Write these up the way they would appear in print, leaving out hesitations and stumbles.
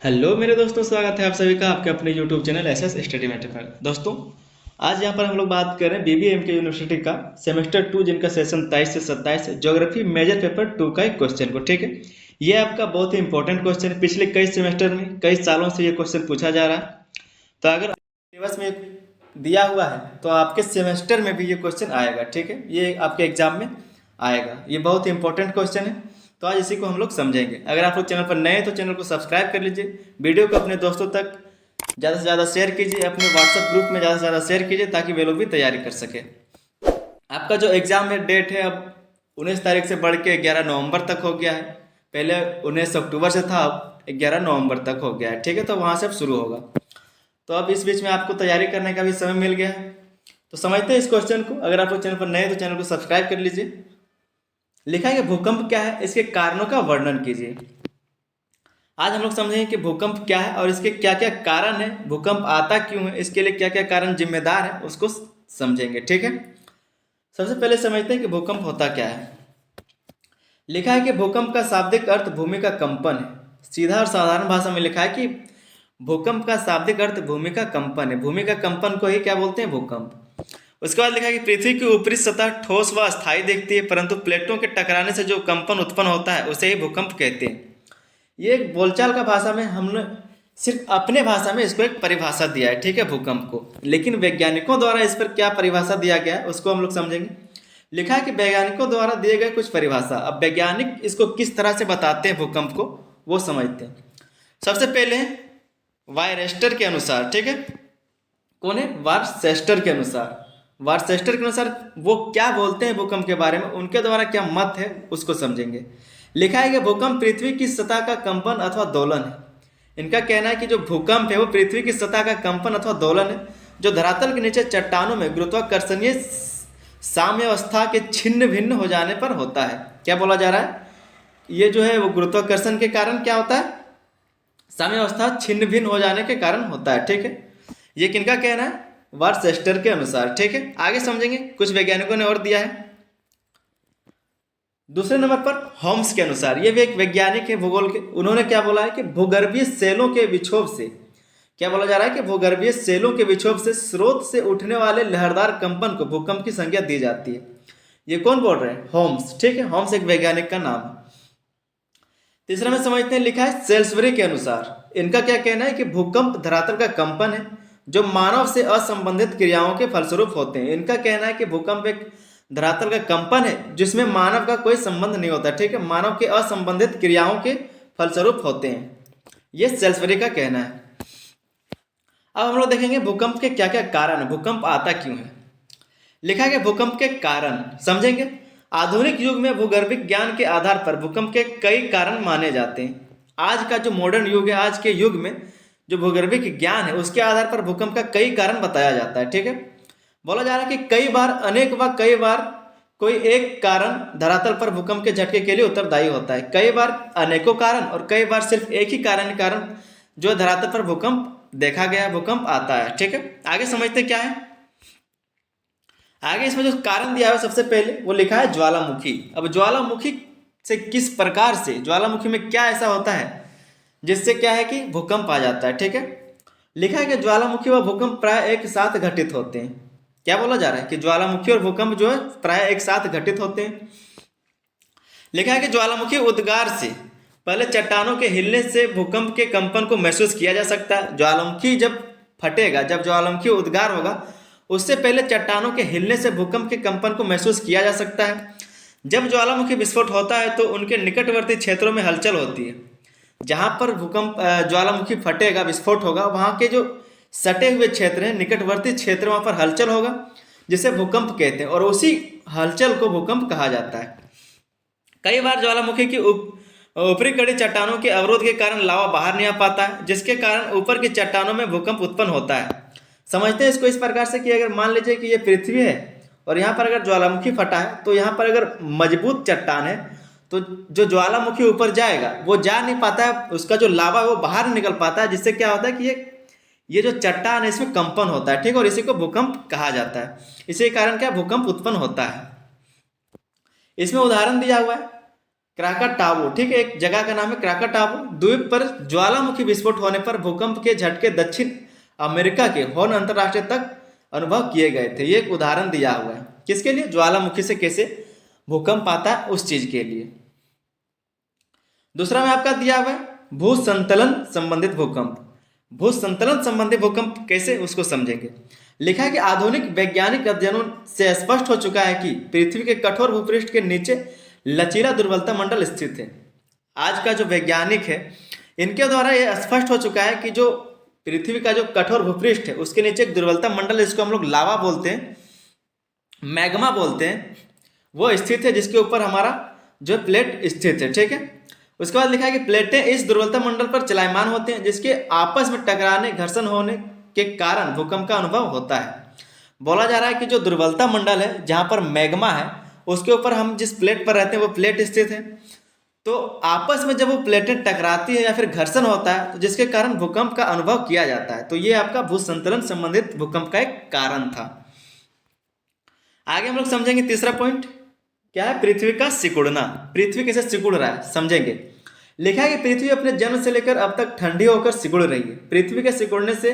Hello मेरे दोस्तों, स्वागत है आप सभी का आपके अपने YouTube channel SS study matter पर। दोस्तों, आज यहाँ पर हम लोग बात कर रहे हैं बीबीएम के यूनिवर्सिटी का सेमेस्टर 2 जिनका सेशन 23 से 27 ज्योग्राफी मेजर पेपर 2 का एक क्वेश्चन को। ठीक है, ये आपका बहुत ही इंपॉर्टेंट क्वेश्चन है। पिछले कई सेमेस्टर में कई सालों से ये क्वेश्चन पूछा जा रहा है। तो अगर सिलेबस में दिया हुआ है तो आपके सेमेस्टर में भी ये क्वेश्चन आएगा। ठीक है, ये आपके एग्जाम में आएगा। ये बहुत ही इंपॉर्टेंट क्वेश्चन है। तो आज इसी को हम लोग समझेंगे। अगर आप लोग चैनल पर नए हैं तो चैनल को सब्सक्राइब कर लीजिए, वीडियो को अपने दोस्तों तक ज़्यादा से ज़्यादा शेयर कीजिए, अपने व्हाट्सएप ग्रुप में ज़्यादा से ज़्यादा शेयर कीजिए ताकि वे लोग भी तैयारी कर सके। आपका जो एग्ज़ाम है डेट है अब 19 तारीख से बढ़ के 11 नवंबर तक हो गया है। पहले 19 अक्टूबर से था, अब 11 नवंबर तक हो गया है। ठीक है, तो वहाँ से अब शुरू होगा। तो अब इस बीच में आपको तैयारी करने का भी समय मिल गया है। तो समझते हैं इस क्वेश्चन को। अगर आप लोग चैनल पर नए हैं तो चैनल को सब्सक्राइब कर लीजिए। लिखा है कि भूकंप क्या है, इसके कारणों का वर्णन कीजिए। आज हम लोग समझेंगे कि भूकंप क्या है और इसके क्या क्या कारण है, भूकंप आता क्यों है, इसके लिए क्या क्या कारण जिम्मेदार है, उसको समझेंगे। ठीक है, सबसे पहले समझते हैं कि भूकंप होता क्या है। लिखा है कि भूकंप का शाब्दिक अर्थ भूमि का कंपन है। सीधा और साधारण भाषा में लिखा है कि भूकंप का शाब्दिक अर्थ भूमि का कंपन है। भूमि का कंपन को ही क्या बोलते हैं, भूकंप। उसके बाद लिखा है कि पृथ्वी की ऊपरी सतह ठोस व अस्थायी दिखती है, परंतु प्लेटों के टकराने से जो कंपन उत्पन्न होता है उसे ही भूकंप कहते हैं। ये एक बोलचाल का भाषा में हमने सिर्फ अपने भाषा में इसको एक परिभाषा दिया है। ठीक है, भूकंप को। लेकिन वैज्ञानिकों द्वारा इस पर क्या परिभाषा दिया गया है उसको हम लोग समझेंगे। लिखा है कि वैज्ञानिकों द्वारा दिए गए कुछ परिभाषा। अब वैज्ञानिक इसको किस तरह से बताते हैं भूकंप को, वो समझते हैं। सबसे पहले वायरेस्टर के अनुसार। ठीक है, कौन है, वारचेस्टर के अनुसार। वारचेस्टर के अनुसार वो क्या बोलते हैं भूकंप के बारे में, उनके द्वारा क्या मत है उसको समझेंगे। लिखा है कि भूकंप पृथ्वी की सतह का कंपन अथवा दोलन है। इनका कहना है कि जो भूकंप है वो पृथ्वी की सतह का कंपन अथवा दोलन है, जो धरातल के नीचे चट्टानों में गुरुत्वाकर्षणीय साम्यावस्था के छिन्न भिन्न हो जाने पर होता है। क्या बोला जा रहा है, ये जो है वो गुरुत्वाकर्षण के कारण क्या होता है, साम्यावस्था छिन्न भिन्न हो जाने के कारण होता है। ठीक है, ये किनका कहना है, वारचेस्टर के अनुसार। ठीक है, आगे समझेंगे। कुछ वैज्ञानिकों ने और दिया है। दूसरे नंबर पर होम्स के अनुसार, ये भी एक वैज्ञानिक है भूगोल के। उन्होंने क्या बोला है कि भूगर्भीय सेलों के विक्षोभ से, क्या बोला जा रहा है कि भूगर्भीय सेलों के विक्षोभ से स्रोत से उठने वाले लहरदार कंपन को भूकंप की संज्ञा दी जाती है। ये कौन बोल रहे हैं, होम्स। ठीक है, होम्स एक वैज्ञानिक का नाम है। तीसरा में समझते हैं, लिखा है सेल्सबरी के अनुसार। इनका क्या कहना है कि भूकंप धरातल का कंपन है जो मानव से असंबंधित क्रियाओं के फलस्वरूप होते हैं। इनका कहना है कि भूकंप एक धरातल का कंपन है जिसमें मानव का कोई संबंध नहीं होता। ठीक है, मानव के असंबंधित क्रियाओं के फलस्वरूप होते हैं। ये सेल्सबरी का कहना है। अब हम लोग देखेंगे भूकंप के क्या क्या कारण है, भूकंप आता क्यों है। लिखा है कि भूकंप के कारण समझेंगे। आधुनिक युग में भूगर्भिक ज्ञान के आधार पर भूकंप के कई कारण माने जाते हैं। आज का जो मॉडर्न युग है, आज के युग में जो भूगर्भिक ज्ञान है उसके आधार पर भूकंप का कई कारण बताया जाता है। ठीक है, बोला जा रहा है कि कई बार, अनेक व कई बार कोई एक कारण धरातल पर भूकंप के झटके के लिए उत्तरदायी होता है। कई बार अनेकों कारण और कई बार सिर्फ एक ही कारण जो धरातल पर भूकंप देखा गया, भूकंप आता है। ठीक है, आगे समझते क्या है। आगे इसमें जो कारण दिया है सबसे पहले वो लिखा है ज्वालामुखी। अब ज्वालामुखी से किस प्रकार से, ज्वालामुखी में क्या ऐसा होता है जिससे क्या है कि भूकंप आ जाता है। ठीक है, लिखा है कि ज्वालामुखी व भूकंप प्राय एक साथ घटित होते हैं। क्या बोला जा रहा है कि ज्वालामुखी और भूकंप जो है प्राय एक साथ घटित होते हैं। लिखा है कि ज्वालामुखी उद्गार से पहले चट्टानों के हिलने से भूकंप के कंपन को महसूस किया जा सकता है। ज्वालामुखी जब फटेगा, जब ज्वालामुखी उद्गार होगा, उससे पहले चट्टानों के हिलने से भूकंप के कंपन को महसूस किया जा सकता है। जब ज्वालामुखी विस्फोट होता है तो उनके निकटवर्ती क्षेत्रों में हलचल होती है। जहां पर भूकंप ज्वालामुखी फटेगा, विस्फोट होगा, वहां के जो सटे हुए क्षेत्र हैं, निकटवर्ती क्षेत्र, वहां पर हलचल होगा जिसे भूकंप कहते हैं और उसी हलचल को भूकंप कहा जाता है। कई बार ज्वालामुखी की ऊपरी कड़ी चट्टानों के अवरोध के कारण लावा बाहर नहीं आ पाता है, जिसके कारण ऊपर की चट्टानों में भूकंप उत्पन्न होता है। समझते हैं इसको इस प्रकार से कि अगर मान लीजिए कि ये पृथ्वी है और यहाँ पर अगर ज्वालामुखी फटा है तो यहाँ पर अगर मजबूत चट्टान है तो जो ज्वालामुखी ऊपर जाएगा वो जा नहीं पाता है, उसका जो लावा है वो बाहर नहीं निकल पाता है, जिससे क्या होता है कि ये जो चट्टान है इसमें कंपन होता है। ठीक, और इसी को भूकंप कहा जाता है। इसी कारण क्या भूकंप उत्पन्न होता है। इसमें उदाहरण दिया हुआ है। क्राकाटावो, ठीक है, एक जगह का नाम है क्राकाटावो द्वीप पर ज्वालामुखी विस्फोट होने पर भूकंप के झटके दक्षिण अमेरिका के हॉर्न अंतरराष्ट्रीय तक अनुभव किए गए थे। ये एक उदाहरण दिया हुआ है किसके लिए, ज्वालामुखी से कैसे भूकंप आता है उस चीज के लिए। दूसरा में आपका दिया हुआ है भूसंतलन संबंधित भूकंप। भूसंतलन संबंधी भूकंप कैसे, उसको समझेंगे। लिखा है कि आधुनिक वैज्ञानिक अध्ययनों से स्पष्ट हो चुका है कि पृथ्वी के कठोर भूपृष्ठ के नीचे लचीला दुर्बलता मंडल स्थित है। आज का जो वैज्ञानिक है इनके द्वारा यह स्पष्ट हो चुका है कि जो पृथ्वी का जो कठोर भूपृष्ठ है उसके नीचे एक दुर्बलता मंडल, इसको हम लोग लावा बोलते हैं, मैग्मा बोलते हैं, वो स्थित है, जिसके ऊपर हमारा जो प्लेट स्थित है, ठीक है। उसके बाद लिखा है कि प्लेटें इस दुर्बलता मंडल पर चलायमान होते हैं, जिसके आपस में टकराने घर्षण होने के कारण भूकंप का अनुभव होता है। बोला जा रहा है कि जो दुर्बलता मंडल है जहां पर मैग्मा है उसके ऊपर हम जिस प्लेट पर रहते हैं वो प्लेट स्थित है, तो आपस में जब वो प्लेटें टकराती है या फिर घर्षण होता है तो जिसके कारण भूकंप का अनुभव किया जाता है। तो ये आपका भूसंतलन संबंधित भूकंप का एक कारण था। आगे हम लोग समझेंगे तीसरा पॉइंट क्या है, पृथ्वी का सिकुड़ना। पृथ्वी कैसे सिकुड़ रहा है समझेंगे। लिखा है कि पृथ्वी अपने जन्म से लेकर अब तक ठंडी होकर सिकुड़ रही है। पृथ्वी के सिकुड़ने से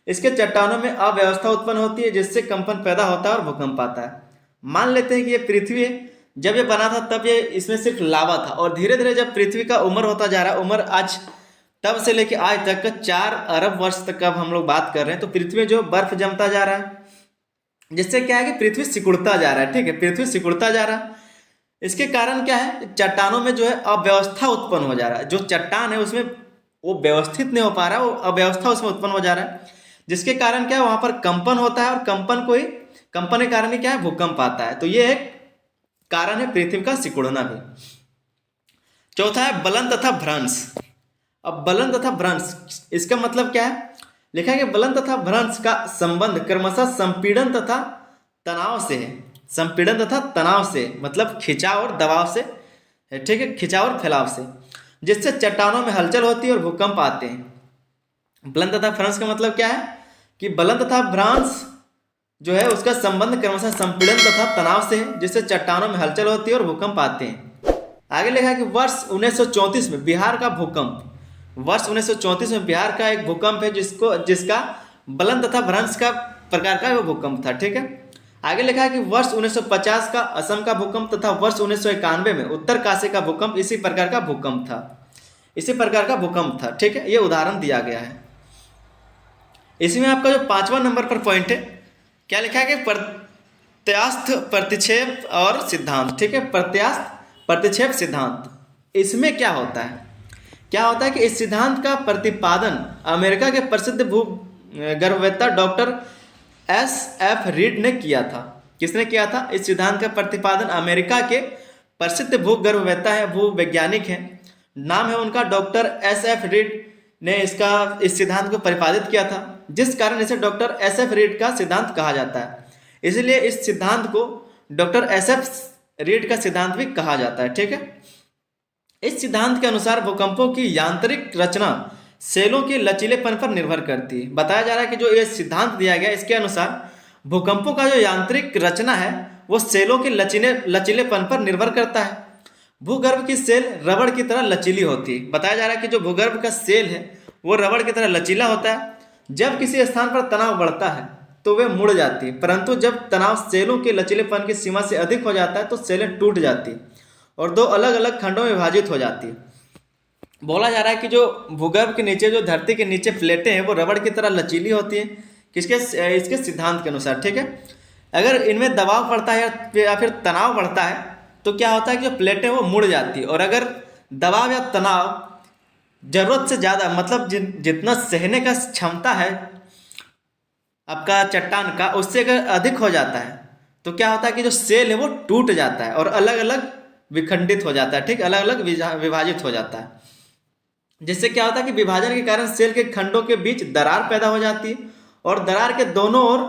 इसके चट्टानों में अव्यवस्था उत्पन्न होती है, जिससे कंपन पैदा होता है और भूकंप आता है। मान लेते हैं कि ये पृथ्वी है, जब ये बना था तब ये इसमें सिर्फ लावा था, और धीरे धीरे जब पृथ्वी का उम्र होता जा रहा है, उम्र आज तब से लेकर आज तक का 4 अरब वर्ष तक का हम लोग बात कर रहे हैं, तो पृथ्वी में जो बर्फ जमता जा रहा है, जिससे क्या है कि पृथ्वी सिकुड़ता जा रहा है, ठीक है, पृथ्वी सिकुड़ता जा रहा है। इसके कारण क्या है, चट्टानों में जो है अव्यवस्था उत्पन्न हो जा रहा है। जो चट्टान है उसमें वो व्यवस्थित नहीं हो पा रहा, वो अव्यवस्था उसमें उत्पन्न हो जा रहा है, जिसके कारण क्या है वहां पर कंपन होता है, और कंपन के कारण ही क्या है भूकंप आता है। तो ये एक कारण है पृथ्वी का सिकुड़ना भी। चौथा है बलन तथा भ्रंश। अब बलन तथा भ्रंश इसका मतलब क्या है, लिखा है कि बलन तथा भ्रंश का संबंध क्रमशः संपीड़न तथा तनाव से है। संपीड़न तथा तनाव से मतलब खिंचाव और दबाव से है, ठीक है, खिंचाव और फैलाव से, जिससे चट्टानों में हलचल होती है और भूकंप आते हैं। बलन तथा भ्रंश का मतलब क्या है कि बलन तथा भ्रंश जो है उसका संबंध क्रमशः संपीड़न तथा तनाव से है, जिससे चट्टानों में हलचल होती है और भूकंप आते हैं। आगे लिखा है कि वर्ष 1934 में बिहार का भूकंप, वर्ष 1934 में बिहार का एक भूकंप है जिसका बलन तथा भ्रंश का प्रकार का वो भूकंप था, ठीक है। आगे लिखा है कि वर्ष 1950 का असम का भूकंप तथा वर्ष 1991 में उत्तर काशी का भूकंप इसी प्रकार का भूकंप था, ठीक है। ये उदाहरण दिया गया है। इसमें आपका जो 5वां नंबर पर पॉइंट है क्या लिखा है कि प्रत्यास्थ प्रतिक्षेप और सिद्धांत, ठीक है, प्रत्यास्थ प्रतिक्षेप सिद्धांत। इसमें क्या होता है कि इस सिद्धांत का प्रतिपादन अमेरिका के प्रसिद्ध भूगर्भवेत्ता डॉक्टर SF रीड ने किया था। किसने किया था इस सिद्धांत का प्रतिपादन? अमेरिका के प्रसिद्ध भूगर्भवेत्ता है, भूवैज्ञानिक है, नाम है उनका डॉक्टर SF रीड ने इस सिद्धांत को प्रतिपादित किया था, जिस कारण इसे डॉक्टर SF रीड का सिद्धांत कहा जाता है। इसलिए इस सिद्धांत को डॉक्टर SF रीड का सिद्धांत भी कहा जाता है, ठीक है। इस सिद्धांत के अनुसार भूकंपों की यांत्रिक रचना सेलों के लचीलेपन पर निर्भर करती है। बताया जा रहा है कि जो ये सिद्धांत दिया गया इसके अनुसार भूकंपों का जो यांत्रिक रचना है वो सेलों के लचीलेपन पर निर्भर करता है। भूगर्भ की सेल रबड़ की तरह लचीली होती है। बताया जा रहा है कि जो भूगर्भ का सेल है वो रबड़ की तरह लचीला होता है। जब किसी स्थान पर तनाव बढ़ता है तो वे मुड़ जाती है, परंतु जब तनाव सेलों के लचीलेपन की सीमा से अधिक हो जाता है तो सेलें टूट जाती है और दो अलग अलग खंडों में विभाजित हो जाती है। बोला जा रहा है कि जो भूगर्भ के नीचे, जो धरती के नीचे प्लेटें हैं वो रबड़ की तरह लचीली होती हैं, इसके सिद्धांत के अनुसार, ठीक है। अगर इनमें दबाव पड़ता है या फिर तनाव बढ़ता है तो क्या होता है कि जो प्लेटें वो मुड़ जाती है, और अगर दबाव या तनाव जरूरत से ज़्यादा मतलब जितना सहने का क्षमता है आपका चट्टान का उससे अगर अधिक हो जाता है तो क्या होता है कि जो सेल है वो टूट जाता है और अलग अलग विखंडित हो जाता है, ठीक, अलग अलग विभाजित हो जाता है। जिससे क्या होता है कि विभाजन के कारण सेल के खंडों के बीच दरार पैदा हो जाती है और दरार के दोनों ओर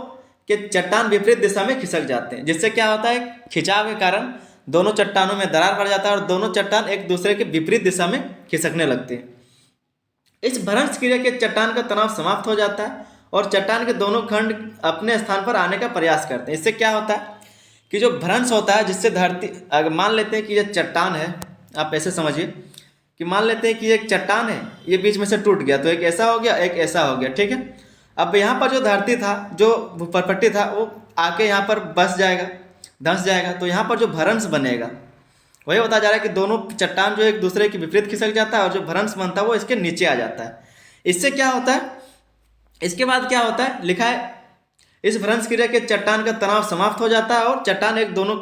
के चट्टान विपरीत दिशा में खिसक जाते हैं। जिससे क्या होता है, खिंचाव के कारण दोनों चट्टानों में दरार पड़ जाता है और दोनों चट्टान एक दूसरे के विपरीत दिशा में खिसकने लगते हैं। इस भ्रंश क्रिया के चट्टान का तनाव समाप्त हो जाता है और चट्टान के दोनों खंड अपने स्थान पर आने का प्रयास करते हैं। इससे क्या होता है कि जो भ्रंश होता है, जिससे धरती, अगर मान लेते हैं कि यह चट्टान है, आप ऐसे समझिए कि मान लेते हैं कि एक चट्टान है, ये बीच में से टूट गया, तो एक ऐसा हो गया, एक ऐसा हो गया, ठीक है। अब यहाँ पर जो धरती था, जो परपट्टी था, वो आके यहाँ पर बस जाएगा, धंस जाएगा, तो यहाँ पर जो भ्रंश बनेगा वही बताया जा रहा है कि दोनों चट्टान जो एक दूसरे के विपरीत खिसक जाता है और जो भ्रंश बनता है वो इसके नीचे आ जाता है। इससे क्या होता है, इसके बाद क्या होता है, लिखा है इस भ्रंश क्रिया के चट्टान का तनाव समाप्त हो जाता है और चट्टान एक दोनों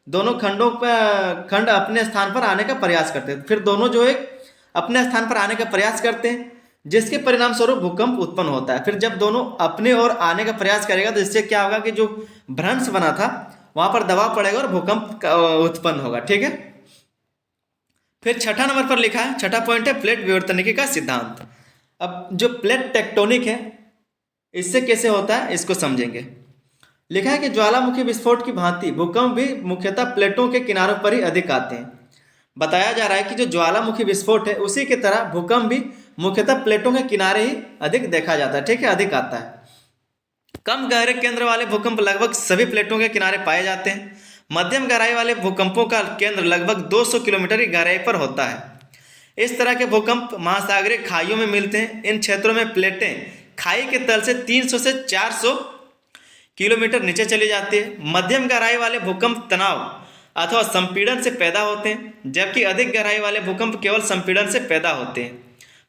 दोनों खंड अपने स्थान पर आने का प्रयास करते हैं। फिर दोनों जो एक अपने स्थान पर आने का प्रयास करते हैं, जिसके परिणाम स्वरूप भूकंप उत्पन्न होता है। फिर जब दोनों अपने ओर आने का प्रयास करेगा तो इससे क्या होगा कि जो भ्रंश बना था वहां पर दबाव पड़ेगा और भूकंप उत्पन्न होगा, ठीक है। फिर छठा नंबर पर लिखा है, छठा पॉइंट है प्लेट विवर्तनिकी का सिद्धांत। अब जो प्लेट टेक्टोनिक है इससे कैसे होता है इसको समझेंगे। लिखा है कि ज्वालामुखी विस्फोट की भांति भूकंप भी मुख्यतः प्लेटों के किनारों पर ही अधिक आते हैं। बताया जा रहा है कि जो ज्वालामुखी विस्फोट है उसी की तरह भूकंप भी मुख्यतः प्लेटों के किनारे ही अधिक देखा जाता है, ठीक है, अधिक आता है। कम गहरे केंद्र वाले भूकंप लगभग सभी प्लेटों के किनारे पाए जाते हैं। मध्यम गहराई वाले भूकंपों का केंद्र लगभग 200 किलोमीटर की गहराई पर होता है। इस तरह के भूकंप महासागरीय खाइयों में मिलते हैं। इन क्षेत्रों में प्लेटें खाई के तल से 300 से 400 किलोमीटर नीचे चली जाती है। मध्यम गहराई वाले भूकंप तनाव अथवा संपीड़न से पैदा होते हैं, जबकि अधिक गहराई वाले भूकंप केवल संपीड़न से पैदा होते हैं।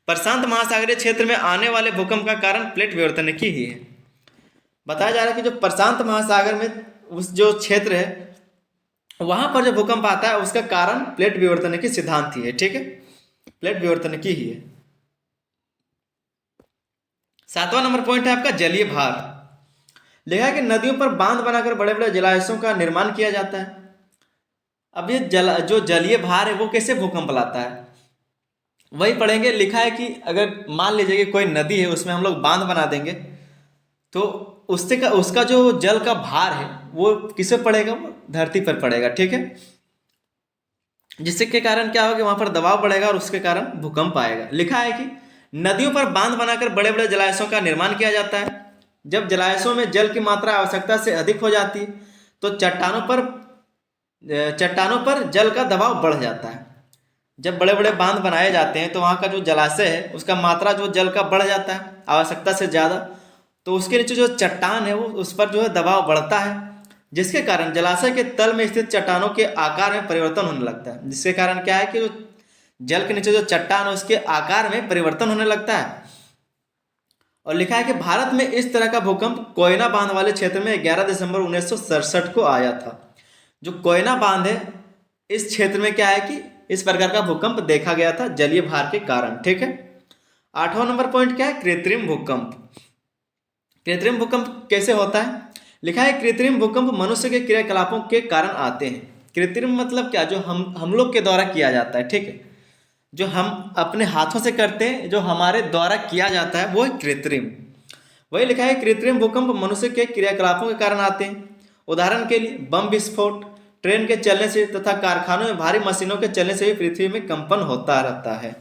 प्रशांत महासागरीय क्षेत्र में आने वाले भूकंप का कारण प्लेट विवर्तनिकी ही है। बताया जा रहा है कि जो प्रशांत महासागर में उस जो क्षेत्र है वहां पर जो भूकंप आता है उसका कारण प्लेट विवर्तनिकी सिद्धांत ही है, ठीक है, प्लेट विवर्तनिकी ही है। सातवां नंबर पॉइंट है आपका जलीय भार। लिखा है कि नदियों पर बांध बनाकर बड़े बड़े जलाशयों का निर्माण किया जाता है। अब ये जो जलीय भार है वो कैसे भूकंप लाता है वही पढ़ेंगे। लिखा है कि अगर मान लीजिए कि कोई नदी है उसमें हम लोग बांध बना देंगे तो उसका जो जल का भार है वो किस पे पड़ेगा, वो धरती पर पड़ेगा, ठीक है। जिससे के कारण क्या होगा, वहां पर दबाव बढ़ेगा और उसके कारण भूकंप आएगा। लिखा है कि नदियों पर बांध बनाकर बड़े बड़े जलाशयों का निर्माण किया जाता है। जब जलाशयों में जल की मात्रा आवश्यकता से अधिक हो जाती है तो चट्टानों पर जल का दबाव बढ़ जाता है। जब बड़े बड़े बांध बनाए जाते हैं तो वहाँ का जो जलाशय है उसका मात्रा जो जल का बढ़ जाता है आवश्यकता से ज़्यादा, तो उसके नीचे जो चट्टान है वो उस पर जो है दबाव बढ़ता है, जिसके कारण जलाशय के तल में स्थित चट्टानों के आकार में परिवर्तन होने लगता है। जिसके कारण क्या है कि जो जल के नीचे जो चट्टान है उसके आकार में परिवर्तन होने लगता है। और लिखा है कि भारत में इस तरह का भूकंप कोयना बांध वाले क्षेत्र में 11 दिसंबर 1967 को आया था। जो कोयना बांध है इस क्षेत्र में क्या है कि इस प्रकार का भूकंप देखा गया था जलीय भार के कारण, ठीक है। आठवां नंबर पॉइंट क्या है, कृत्रिम भूकंप। कृत्रिम भूकंप कैसे होता है। लिखा है कृत्रिम भूकंप मनुष्य के क्रियाकलापों के कारण आते हैं। कृत्रिम मतलब क्या, जो हम लोग के द्वारा किया जाता है, ठीक है, जो हम अपने हाथों से करते हैं, जो हमारे द्वारा किया जाता है वो है कृत्रिम। वही लिखा है कृत्रिम भूकंप मनुष्य के क्रियाकलापों के कारण आते हैं। उदाहरण के लिए बम विस्फोट, ट्रेन के चलने से तथा कारखानों में भारी मशीनों के चलने से भी पृथ्वी में कंपन होता रहता है।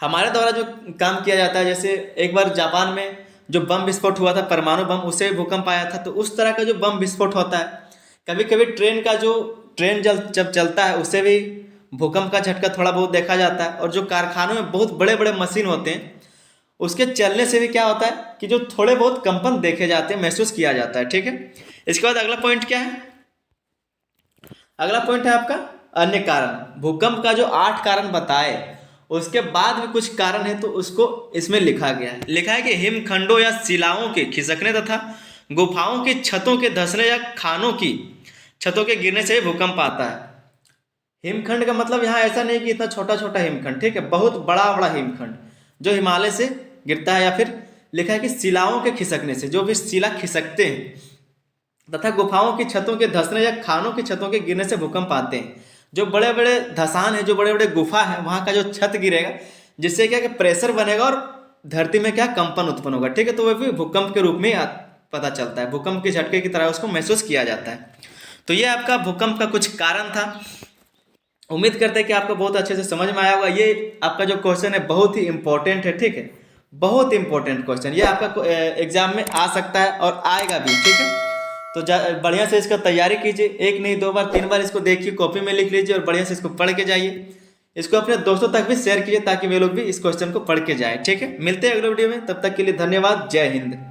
हमारे द्वारा जो काम किया जाता है, जैसे एक बार जापान में जो बम विस्फोट हुआ था, परमाणु बम, उससे भी भूकंप आया था। तो उस तरह का जो बम विस्फोट होता है, कभी कभी ट्रेन जब चलता है उससे भी भूकंप का झटका थोड़ा बहुत देखा जाता है। और जो कारखानों में बहुत बड़े बड़े मशीन होते हैं उसके चलने से भी क्या होता है कि जो थोड़े बहुत कंपन देखे जाते हैं, महसूस किया जाता है, ठीक है। इसके बाद अगला पॉइंट क्या है, अगला पॉइंट है आपका अन्य कारण। भूकंप का जो 8 कारण बताए उसके बाद भी कुछ कारण है तो उसको इसमें लिखा गया है। लिखा है कि हिमखंडों या शिलाओं के खिसकने तथा गुफाओं की छतों के धंसने या खानों की छतों के गिरने से भूकंप आता है। हिमखंड का मतलब यहाँ ऐसा नहीं कि इतना छोटा छोटा हिमखंड, ठीक है, बहुत बड़ा बड़ा हिमखंड जो हिमालय से गिरता है। या फिर लिखा है कि शिलाओं के खिसकने से, जो भी शिला खिसकते हैं, तथा गुफाओं की छतों के धंसने या खानों की छतों के गिरने से भूकंप आते हैं। जो बड़े बड़े धसान है, जो बड़े बड़े गुफा है, वहाँ का जो छत गिरेगा जिससे क्या कि प्रेशर बनेगा और धरती में क्या कंपन उत्पन्न होगा, ठीक है। तो वह भी भूकंप के रूप में पता चलता है, भूकंप के झटके की तरह उसको महसूस किया जाता है। तो ये आपका भूकंप का कुछ कारण था। उम्मीद करते हैं कि आपको बहुत अच्छे से समझ में आया होगा। ये आपका जो क्वेश्चन है बहुत ही इंपॉर्टेंट है, ठीक है, बहुत इंपॉर्टेंट क्वेश्चन। ये आपका एग्जाम में आ सकता है और आएगा भी, ठीक है। तो बढ़िया से इसका तैयारी कीजिए, एक नहीं 2 बार 3 बार इसको देखिए, कॉपी में लिख लीजिए और बढ़िया से इसको पढ़ के जाइए। इसको अपने दोस्तों तक भी शेयर कीजिए ताकि वे लोग भी इस क्वेश्चन को पढ़ के जाए। ठीक है, मिलते हैं अगले वीडियो में, तब तक के लिए धन्यवाद। जय हिंद।